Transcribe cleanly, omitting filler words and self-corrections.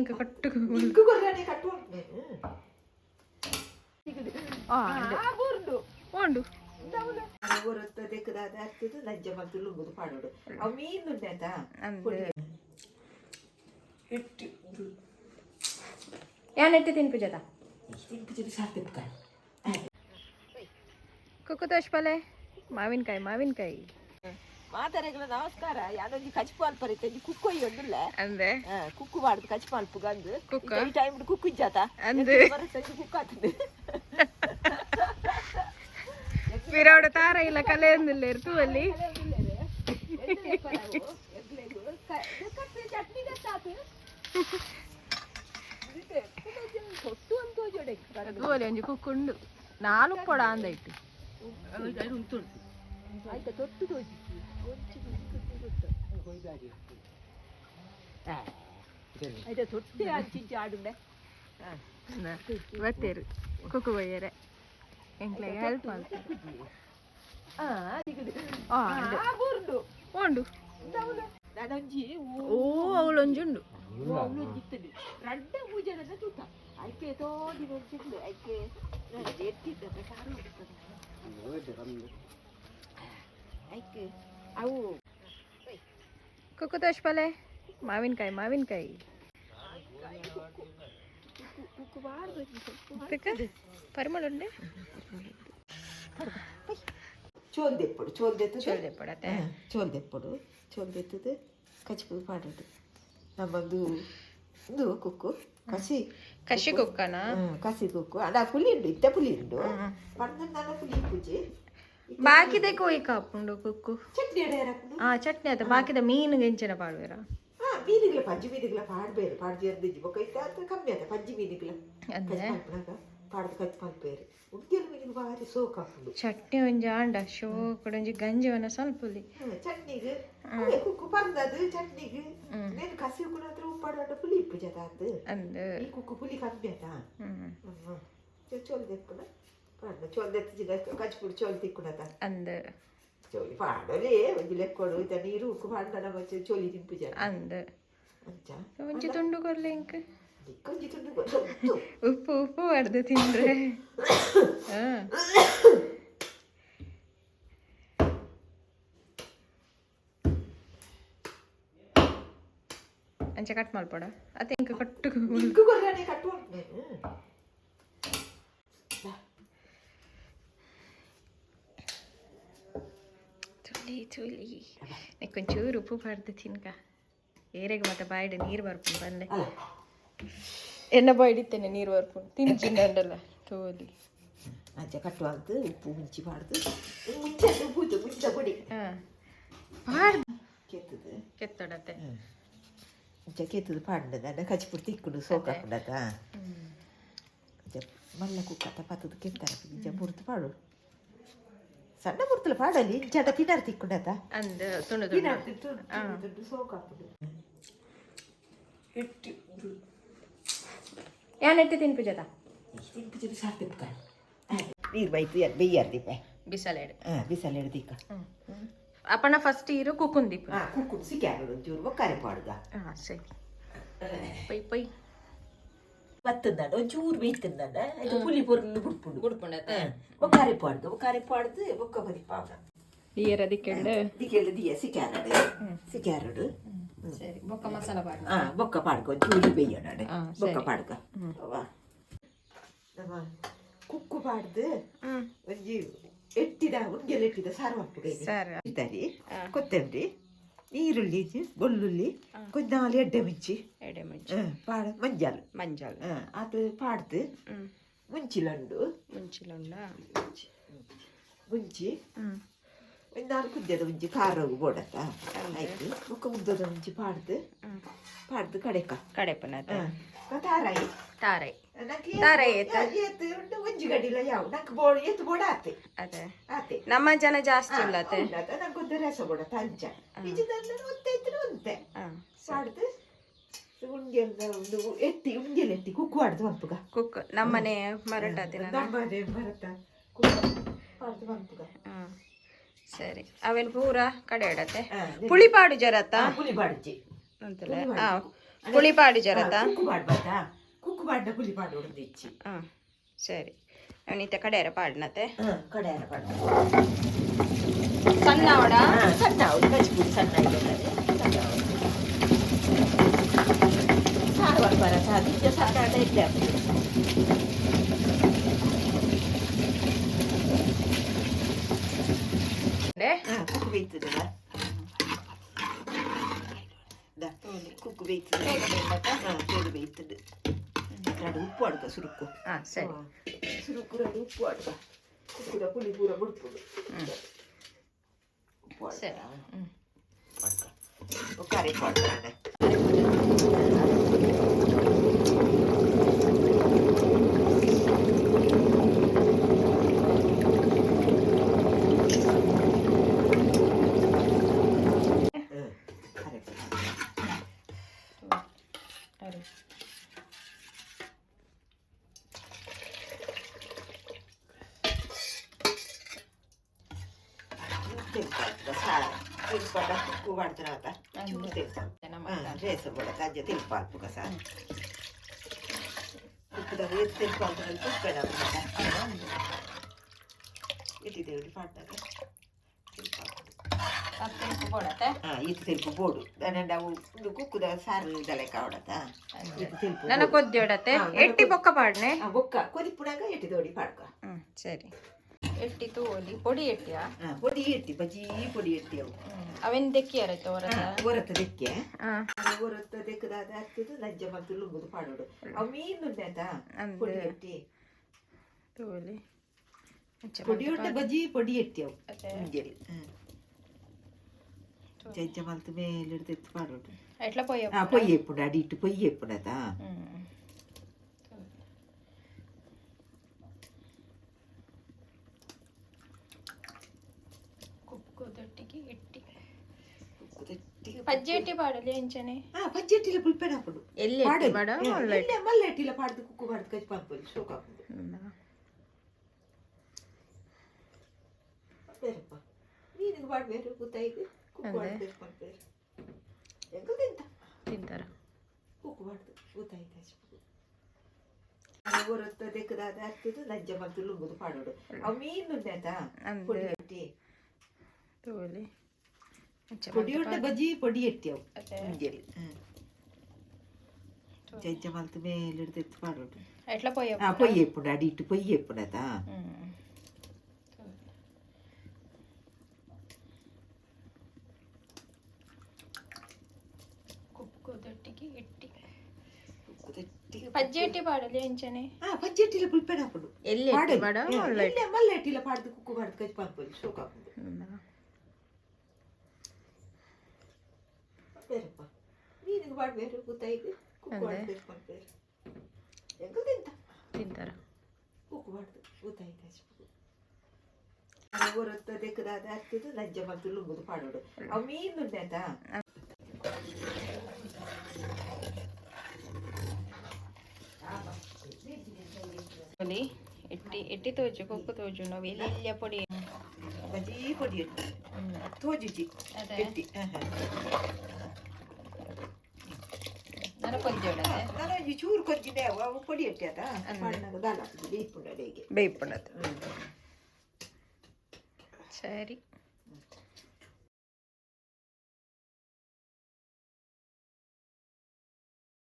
ఇంకా కట్టుకు ఇంకు కొర్రని కట్టు పోండు ಊರತ್ತದೆ ಕದಾದ ಆಗ್ತದೆ ಲಜ್ಜ ಮತ್ತು ಲುಂಗುದು ಪಾಡೋಡು ಅವು ಮೀನು ಉಂಟಾಯ್ತಾ ಹಿಟ್ಟು ಏನೆಟ್ಟು ತಿನ್ಪುಜದ ತಿನ್ಪುಜದ ಸಾರ್ತಿಪ್ಪ ಕುಕ್ಕು ತೋಷ್ಪಲೆ ಮಾವಿನಕಾಯಿ ಮಾತಾರೆಗಳ ನಮಸ್ಕಾರ ಯಾನೊಂದು ಕಚ್ಪಾಲ್ ಪರಿತೆ ಕುಕ್ಕು ಒಯ್ಯೊಂದುಲ್ಲ ಅಂದೆ ಕುಕ್ಕು ಮಾಡುದು ಕಚ್ಪಾಲ್ ಪುಗಂದು ಕುಕ್ಕ ಈ ಟೈಮ್ ಕುಕ್ಕು ಇಜ್ಜಾತ ಅಂದೆ ಕುಕ್ಕು ಆಗ್ತದೆ ವಿರಾಡ ತಾರ ಇಲ್ಲ ಕಲೆ ಅಂದಿಲ್ಲ ಇರ್ತು ಅಲ್ಲಿ ಗೋಲಿ ಒಂಜಿ ಕುಕ್ಕುಂಡು ನಾಲ್ಕು ಕೊಡ ಅಂದಾಯ್ತು ಆಯ್ತಾ ತೊಟ್ಟು ತೋಜಿ ಆಯ್ತಾ ತೊಟ್ಟಿ ಹಚ್ಚಿಂಚಿ ಆಡುಂಡೆ ಬತ್ತೇರು ಕುಕ್ಕು ಬಯ್ಯರೆ ಎಂಕ್ಲೆಗೆ ಹೆಲ್ಪ್ ಮಾಡ್ತಾರೆ ಉಂಡು ನಾನೊಂಜಿ ಓ ಅವಳೊಂಜುಂಡು ಅವಳೊಂಜಿತ್ತದು ರಡ್ಡ ಪೂಜೆನ ತೂತ ಆಯ್ಕೆ ತೋಡಿ ನೋಡ್ತಿದ್ಲು ಆಯ್ಕೆ ಎತ್ತಿದ್ದ ಸಾರು ಆಯ್ಕೆ ಅವು ಕುಕ್ಕು ತೋಷ್ಪಲೆ ಮಾವಿನಕಾಯಿ ಕುಕ್ಕು ಮಾಡ್ಬೇಕು ಪರಿಮಳ ಉಂಡೆ ಚೋಲ್ದೆಪ್ಪಡು ಚೋಲ್ದೆಪ್ಪಡತ್ತೆ ಚೋಲ್ದೆತ್ತದು ಕಚ್ಚಿಪುದು ಪಾಡೋದು ನಮ್ಮದು ಇದು ಕುಕ್ಕು ಕಸಿ ಕುಕ್ಕನ ಕಸಿ ಕುಕ್ಕು ಅಡ ಪುಲಿ ಉಂಡು ಇತ್ತ ಪುಲಿ ಉಂಡು ಪಂಡ ಪುಲಿ ಪೂಜೆ ಬಾಕಿದೆ ಕೋಯಿ ಕಾಪುಂಡು ಕುಕ್ಕು ಚಟ್ನಿ ಚಟ್ನಿ ಆಯ್ತು ಬಾಕಿದ ಮೀನು ಗೆಂಚಿನ ಪಾಡುವೆರ ಮೀನುಗಳ ಪಂಜಿ ಮೀನುಗಳ ಪಾಡ್ಬೇರು ಪಾಡ್ದು ಎರ್ದಿಜ್ಜಿ ಬೊಕ್ಕ ಇತ್ತ ಕಮ್ಮಿ ಆಯ್ತು ಪಂಜಿ ಮೀನುಗಳ ಪಾಡ್ದು ಕಚ್ಚಿ ಮಲ್ಪೇರು ಉಡ್ಗೆಲ್ ಮೀನಿಗೆ ಭಾರಿ ಸೋಕಾಪುಂಡು ಚಟ್ನಿ ಒಂಜಿ ಆಂಡ ಶೋ ಕೊಡೊಂಜಿ ಗಂಜಿವನ ಸ್ವಲ್ಪಲಿ ಚಟ್ನಿಗೆ ಕುಕ್ಕು ಪಂದದು ಚಟ್ನಿಗೆ ನೇನು ಕಸಿ ಉಕ್ಕುನ ಹತ್ರ ಉಪ್ಪಾಡ ಪುಲಿ ಇಪ್ಪು ಜತಾತ್ ಅಂದ ಈ ಕುಕ್ಕು ಪುಲಿ ಕಮ್ಮಿ ಆಯ್ತಾ ಚೋಲ್ದೆಪ್ಪುನ ಪಾಡ್ನ ಚೋಲ್ದೆತ್ತಿನ ಕಚ್ಚಿಪುಡು ಚೋಲ್ ತಿಕ್ಕುನತ ಅಂದ ಚೋಲಿ ಪಾಡೋಲೆ ಒಂಜಿ ಲೆಕ್ಕೊಡು ಇತ್ತ ನೀರು ಉಕ್ಕು ಪಾಡ್ನ ಮಚ್ಚ ಚೋಲಿ ತಿಂಪು ಜನ ಅಂದ ಅಂಚ ಒಂಜಿ ತುಂಡು ಕೊರ್ಲೆ ಇಂಕ ಕೊಂಚ ತುಂಡು ಉಪ್ಪು ಹೊಡೆದು ತಿಂದ್ರೆ ಅಂಚೆ ಕಟ್ ಮಾಡ್ಬೋಡ ಅತ್ತೆ ಇಂಕ ಇಂಕು ಕೊರ್ರನೆ ಕಟ್ಟು ತುಲಿ ನೆಕ್ಕೊಂಚೂರು ಉಪ್ಪು ಪಾಡ್ದು ತಿನ್ಕ ಏರೆಗೆ ಮತ್ತೆ ಬಾಯಿಡ ನೀರು ಬರ್ಪುಂಡು ಬಂದೆ ಎಣ್ಣೆ ಬಾಯಿಡಿತ್ತೇನೆ ನೀರು ಬರ್ಪುಂಡು ತಿನ್ಚಿಂಡಲ್ಲ ತೋಲಿ ಅಂಚೆ ಕಟ್ಟುವಾಗ್ದು ಉಪ್ಪು ಮುಂಚಿ ಪಾಡ್ದು ಮುಂಚೆ ಉಪ್ಪು ಮುಂಚೆ ಪುಡಿ ಪಾಡ್ದು ಕೆತ್ತದು ಕೆತ್ತಡತ್ತೆ ಅಂಚೆ ಕೆತ್ತದು ಪಾಡ್ದು ನನ್ನ ಕಚ್ಚಿಪುಡು ತಿಕ್ಕುಡು ಸೋಕಾಪುಂಡತ ಅಂಚೆ ಮಲ್ಲ ಕುಕ್ಕತ್ತ ಪತ್ತದು ಕೆತ್ತಾರೆ ನಿಜ ಮುರ್ದು ಪಾಡು ಸಣ್ಣ ಮುರ್ತಲು ಪಾಡಲಿ ಇಂಚಟ ಪಿನಾರ್ ತಿಕ್ಕುಂಡತ ಅಂದ ತುಂಡು ಪಿನಾರ್ ತಿಟ್ಟು ಸೋಕಾಪುಂಡು ಹಿಟ್ಟು ಏನೆಟ್ಟು ತಿನ್ಪುಜದ ತಿನ್ಪುಜದ ಸಾರ್ತಿಪ್ಪ ನೀರು ಬೈತು ಬೆಯ್ಯಾರ್ದಿಪ್ಪ ಬಿಸಲೆಡು ಬಿಸಲೆಡು ದಿಕ್ಕ ಅಪ್ಪನ ಫಸ್ಟ್ ಇರು ಕುಕ್ಕುಂದಿಪ್ಪ ಕುಕ್ಕುಡು ಸಿಕ್ಕಾರು ಒಂಚೂರು ಒಕ್ಕಾರೆ ಪಾಡುಗ ಸರಿ ಪೈ ಬತ್ತಂದಾಡ ಒಂಚೂರು ಬೇಯ್ತಂದಾಡ ಇದು ಪುಲಿ ಪೊರ್ಲು ಗುಡ್ಪುಂಡತ್ತ ಒಕ್ಕಾರೆ ಪಾಡ್ದು ಒಕ್ಕ ಬದಿ ಪಾವ್ರ ದಿಯರ ದಿಕ್ಕೆಳ್ಳು ದಿಯ ಸಿಕ್ಕಾರಡು ಸರಿ ಬೊಕ್ಕ ಮಸಾಲ ಪಾಡ್ದು ಬೊಕ್ಕ ಪಾಡ್ಕೊ ಚೂರಿ ಬೇಯೋಣ ಬೊಕ್ಕ ಪಾಡ್ಕ ನಮ್ಮ ಕುಕ್ಕು ಪಾಡ್ದು ಒಂಜಿ ಉಂಗೆಲ್ಲ ಎಟ್ಟಿದ ಸಾರು ಹಾಕ್ಬಿಡಿ ಕೊತ್ತಂಬರಿ ಈರುಳ್ಳಿ ಬೆಳ್ಳುಳ್ಳಿ ಕೊಂಚ ನಾಲು ಎಡ್ಡೆ ಮುಂಚಿ ಪಾಡ ಮಂಜಾಲ್ ಅದು ಪಾಡ್ದು ಮುಂಚಿಲಂಡು ಮುಂಚಿ ಒಂದು ನಾಲ್ಕು ಉದ್ದದ ಮುಂಚಿ ಖಾರ ಬೋಡತ್ತ ಆಯ್ತು ಮುಖ ಉದ್ದದ ಮುಂಚಿ ಪಾಡ್ದು ಕಡೆಪನ ತಾರಾಯಿ ಒಂಜಿ ಗಡಿಲ ಯಾವ ನಂಗೆ ಎತ್ತು ಬೋಡ ಆತೆ ಆತೆ ನಮ್ಮ ಜನ ಜಾಸ್ತಿ ಇಲ್ಲ ನಂಗೆ ಒಂದು ರಸ ಬೋಡ ತಂಚ ಒಂತೆ ಪಾಡ್ದು ಉಂಗೆಲ್ ಕುಕ್ಕು ಪಾಡ್ದು ಬಂಪುಗ ಕುಕ್ಕು ನಮ್ಮನೆ ಮರಟ ಬಂಪುಗ ಸರಿ ಅವೆಲ್ಲ ಪೂರ ಕಡೆ ಇಡತ್ತೆ ಪುಳಿ ಪಾಡು ಜರತ್ತ ಪುಳಿ ಪಾಡ್ಜಿ ಅಂತಲ್ಲ ಪುಳಿಪಾಡು ಜರತ ಕುಕ್ಕು ಮಾಡ್ಬಾರ್ದಾ ಕುಕ್ಕು ಮಾಡ್ದ ಪುಳಿಪಾಡು ಹೊಡೆದು ಇಚ್ಚಿ ಹಾಂ ಸರಿ ಅವನಿತ ಕಡೆಯರ ಪಾಡ್ನತೆ ಕಡೆಯರ ಪಾಡು ಸಣ್ಣ ಅವಡ ಸಣ್ಣ ಅವಳು ಕಚ್ಪುಡಿ ಸಣ್ಣ ಇದೆ ಸಾರು ಬರ ಸಾಧ್ಯ ಸಾಧಾರಣ ಇದ್ದೆ ಕುಕ್ಕು ಬೇಯ್ತದಲ್ಲ ಕುಕ್ಕು ಬೇಯ್ತದೆ ಬೇಗ ಬೇಯ್ತದೆ ಎರಡು ಉಪ್ಪು ಅಡ್ಕ ಸುರುಕು ಹಾಂ ಸರಿ ಸುರುಕು ಎರಡು ಉಪ್ಪು ಅಡ್ಕ ಕುಕ್ಕುದ ಪುಳಿ ಪೂರ ಬಿಡ್ಬೋದು ಉಪ್ಪು ಸರಿ ಕರೆ ಮಾಡ್ತಾರೆ ತಿಳ್ಪಾಲ್ಪು ಕಸ ಉಪ್ಪುದಾಗ ತಿಳ್ಪಾಲ್ಪು ಉಪ್ಪೆನ ಇಟ್ಟಿದ್ದೇವೆ ಪಾಟ್ನಾಗ ಇದು ತಿಳ್ಪು ಬೋಡು ನಾವು ಕುಕ್ಕುದ ಸಾರು ಇದಲೆಕ್ಕ ಹೊಡತ ನನ್ನ ಕೊದ್ದಿ ಹೊಡತೆ ಎಟ್ಟಿ ಬೊಕ್ಕ ಪಾಡ್ನೆ ಬೊಕ್ಕ ಕೊದಿಪ್ಪುನಾಗ ಎಟ್ಟಿದೋಡಿ ಪಾಡ್ಕ ಸರಿ ಎಟ್ಟಿ ತೂಲಿ ಪೊಡಿ ಎಟ್ಟಿಯ ಪೊಡಿ ಎಟ್ಟಿ ಬಜ್ಜಿ ಪೊಡಿ ಎಟ್ಟಿ ಅವು ಅವೆನ್ ದೆಕ್ಕಿಯಾರೈತೆ ಹೊರತ ದೆಕ್ಕೆ ಹೊರತ ದೆಕ್ಕದಾದ ಆಗ್ತದೆ ನಜ್ಜ ಮತ್ತು ಲುಂಗುದು ಪಾಡೋಡು ಅವು ಮೀನು ಅಂತ ಪೊಡಿ ಎಟ್ಟಿ ತೂಲಿ ಪೊಡಿ ಹೊಟ್ಟ ಬಜ್ಜಿ ಪೊಡಿ ಎಟ್ಟಿ ಅವು ಮುಂಜಾನೆ ಜಜ್ಜ ಮಲ್ತು ಮೇಲೆ ತೆತ್ತು ಪಾಡೋಡು ಎಟ್ಲ ಪೊಯ್ಯ ಪೊಯ್ಯ ಎಪ್ಪುಂಡು ಅಡಿ ಇಟ್ಟು ಪೊಯ್ಯ ಎಪ್ಪುಂಡತ ಪಜ್ಜೆಟ್ಟಿ ಪಾಡಲಿ ಎಂಚನೆ ಪಜ್ಜೆಟ್ಟಿಲ ಪುಲ್ಪೆನ ಹಾಕೊಂಡು ಎಲ್ಲಿ ಪಾಡ ಮಲ್ಲೆಟ್ಟಿಲ ಪಾಡ್ದು ಕುಕ್ಕು ಪಾಡ್ದು ಕಚ್ಚಿ ಪಾಡ್ಬೋದು ಶೋಕ ಹಾಕೊಂಡು ಬೇರಪ್ಪ ನೀನಿಗೆ ಪಾಡ್ಬೇರು ಗೊತ್ತಾಯ್ತು ಕುಕ್ಕು ಪಾಡ್ದು ಪಾಡ್ಬೇರು ಹೆಂಗ ತಿಂತಾರ ಕುಕ್ಕು ಪಾಡ್ದು ಗೊತ್ತಾಯ್ತು ಹೊರತ ದೆಕ್ಕದಾದ ಆಗ್ತದೆ ನಜ್ಜ ಮತ್ತು ಲುಂಗುದು ಪಾಡೋಡು ಅವು ಮೀನು ಅಂತ ಪೊಡಿ ಎಟ್ಟಿ ತೋಲಿ ಪೊಡಿ ಹೊಟ್ಟ ಬಜ್ಜಿ ಪೊಡಿ ಎಟ್ಟಿ ಅವು ಮುಂಜಾನೆ ಜಜ್ಜ ಮಲ್ತು ಮೇಲೆ ತೆತ್ತು ಪಾಡೋಡು ಎಟ್ಲ ಪೊಯ್ಯ ಪೊಯ್ಯ ಎಪ್ಪುಂಡು ಅಡಿ ಇಟ್ಟು ಪೊಯ್ಯ ಎಪ್ಪುಂಡತ ಪಜ್ಜೆಟ್ಟಿ ಪಾಡಲಿ ಎಂಚನೆ ಪಜ್ಜೆಟ್ಟಿಲ ಪುಲ್ಪೆನ ಹಾಕೊಂಡು ಎಲ್ಲಿ ಮಲ್ಲೆಟ್ಟಿಲ ಪಾಡ್ದು ಕುಕ್ಕು ಪಾಡ್ದು ಕಚ್ಚಿ ಪಾಡ್ಬೋದು ಶೋಕ ಹಾಕೊಂಡು ಬೇರಪ್ಪ ನೀನಿಗೆ ಪಾಡ್ಬೇರು ಗೊತ್ತಾಯ್ತು ಕುಕ್ಕು ಪಾಡ್ದು ಪಾಡ್ಬೇರು ಹೆಂಗ ತಿಂತಾರ ಕುಕ್ಕು ಪಾಡ್ದು ಗೊತ್ತಾಯ್ತು ಹೊರತ ದೆಕ್ಕದಾದ ಆಗ್ತದೆ ನಜ್ಜ ಮತ್ತು ಲುಂಗುದು ಪಾಡೋಡು ಅವು ಮೀನು ಅಂತ ಎಟ್ಟಿ ತೋಜು ಕೊಕ್ಕು ತೋಜು ನಾವು ಎಲ್ಲಿ ಪೊಡಿ ಬಜ್ಜಿ ಪೊಡಿ ಎಟ್ಟಿ ತೋಜುಜಿ ಎಟ್ಟಿ ನನ್ನ ಕೊಜ್ಜಿ ಹೊಡತೆ ನಾನು ಈ ಚೂರು ಕೊಜ್ಜಿದೆ ಅವು ಪೊಡಿ ಎಟ್ಟಿ ಅದ ದಾಲ ಬೇಯ್ಪುಂಡ ಬೇಯ್ಪುಂಡದು ಸರಿ